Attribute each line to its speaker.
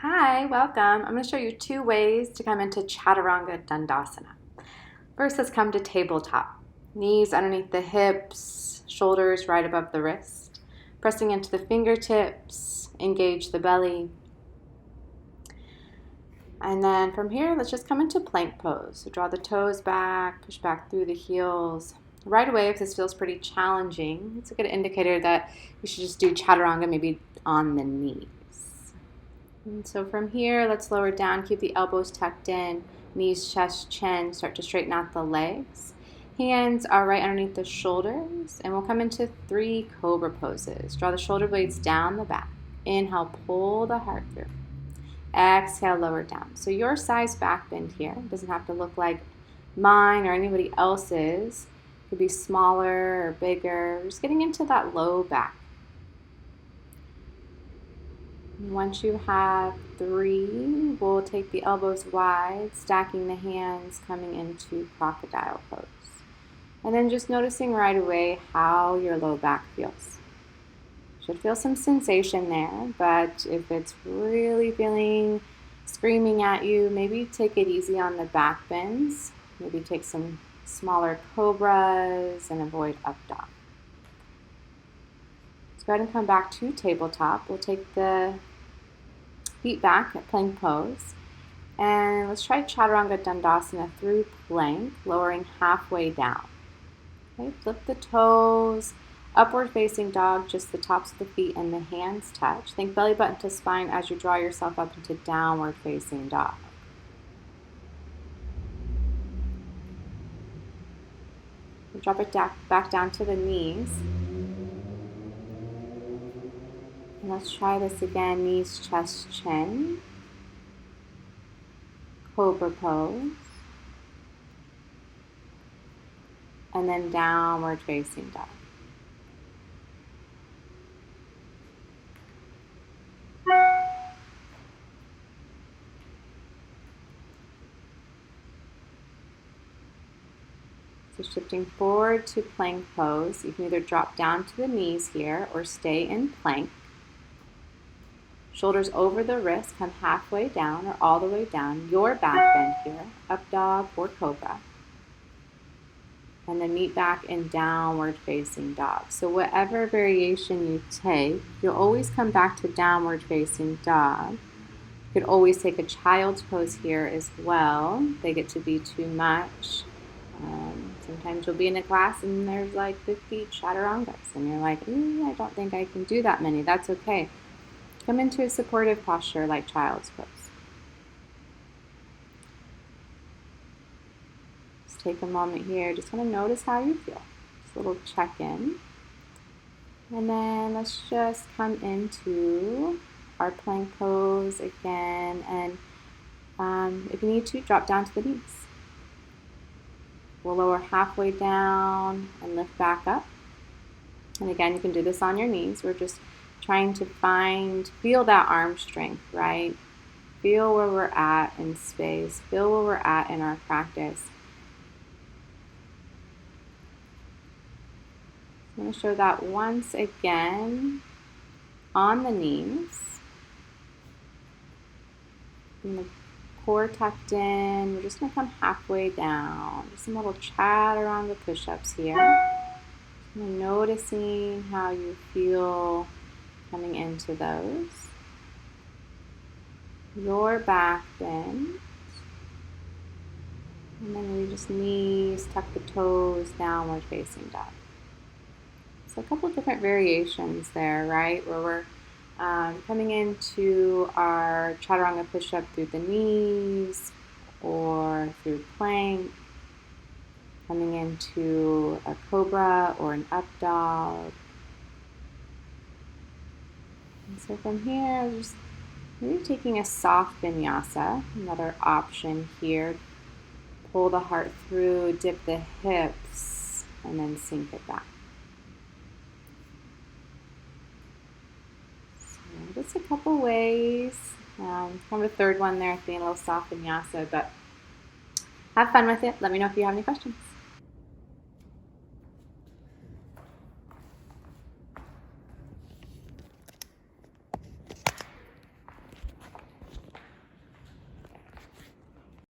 Speaker 1: Hi, welcome. I'm going to show you 2 ways to come into Chaturanga Dandasana. First, let's come to tabletop. Knees underneath the hips, shoulders right above the wrist. Pressing into the fingertips, engage the belly. And then from here, let's just come into plank pose. So draw the toes back, push back through the heels. Right away, if this feels pretty challenging, it's a good indicator that you should just do Chaturanga maybe on the knees. And so from here, let's lower down, keep the elbows tucked in, knees, chest, chin, start to straighten out the legs. Hands are right underneath the shoulders, and we'll come into 3 cobra poses. Draw the shoulder blades down the back. Inhale, pull the heart through. Exhale, lower down. So your size back bend here doesn't have to look like mine or anybody else's. It could be smaller or bigger. We're just getting into that low back. Once you have 3, we'll take the elbows wide, stacking the hands, coming into crocodile pose. And then just noticing right away how your low back feels. Should feel some sensation there, but if it's really feeling screaming at you, maybe take it easy on the back bends. Maybe take some smaller cobras and avoid up dog. Let's go ahead and come back to tabletop. We'll take the feet back at plank pose. And let's try Chaturanga Dandasana through plank, lowering halfway down. Okay, flip the toes, upward facing dog, just the tops of the feet and the hands touch. Think belly button to spine as you draw yourself up into downward facing dog. We'll drop it back down to the knees. And let's try this again, knees, chest, chin. Cobra pose. And then downward facing dog. So shifting forward to plank pose, you can either drop down to the knees here or stay in plank. Shoulders over the wrist, come halfway down or all the way down. Your back bend here, up dog or cobra. And then meet back in downward facing dog. So whatever variation you take, you'll always come back to downward facing dog. You could always take a child's pose here as well. They get to be too much. Sometimes you'll be in a class and there's like 50 Chaturangas and you're like, I don't think I can do that many. That's okay. Come into a supportive posture like child's pose. Just take a moment here. Just want to notice how you feel. Just a little check-in. And then let's just come into our plank pose again. And if you need to, drop down to the knees. We'll lower halfway down and lift back up. And again, you can do this on your knees. We're just trying to feel that arm strength, right? Feel where we're at in space. Feel where we're at in our practice. I'm going to show that once again on the knees. And the core tucked in. We're just going to come halfway down. Just some little Chaturanga push-ups here. Noticing how you feel coming into those. Your back bend. And then we just knees, tuck the toes, downward facing dog. So a couple different variations there, right? Where we're coming into our Chaturanga push-up through the knees or through plank. Coming into a cobra or an up dog. And so from here, just maybe taking a soft vinyasa, another option here. Pull the heart through, dip the hips, and then sink it back. So just a couple ways. Kind of a third one there, being a little soft vinyasa, but have fun with it. Let me know if you have any questions.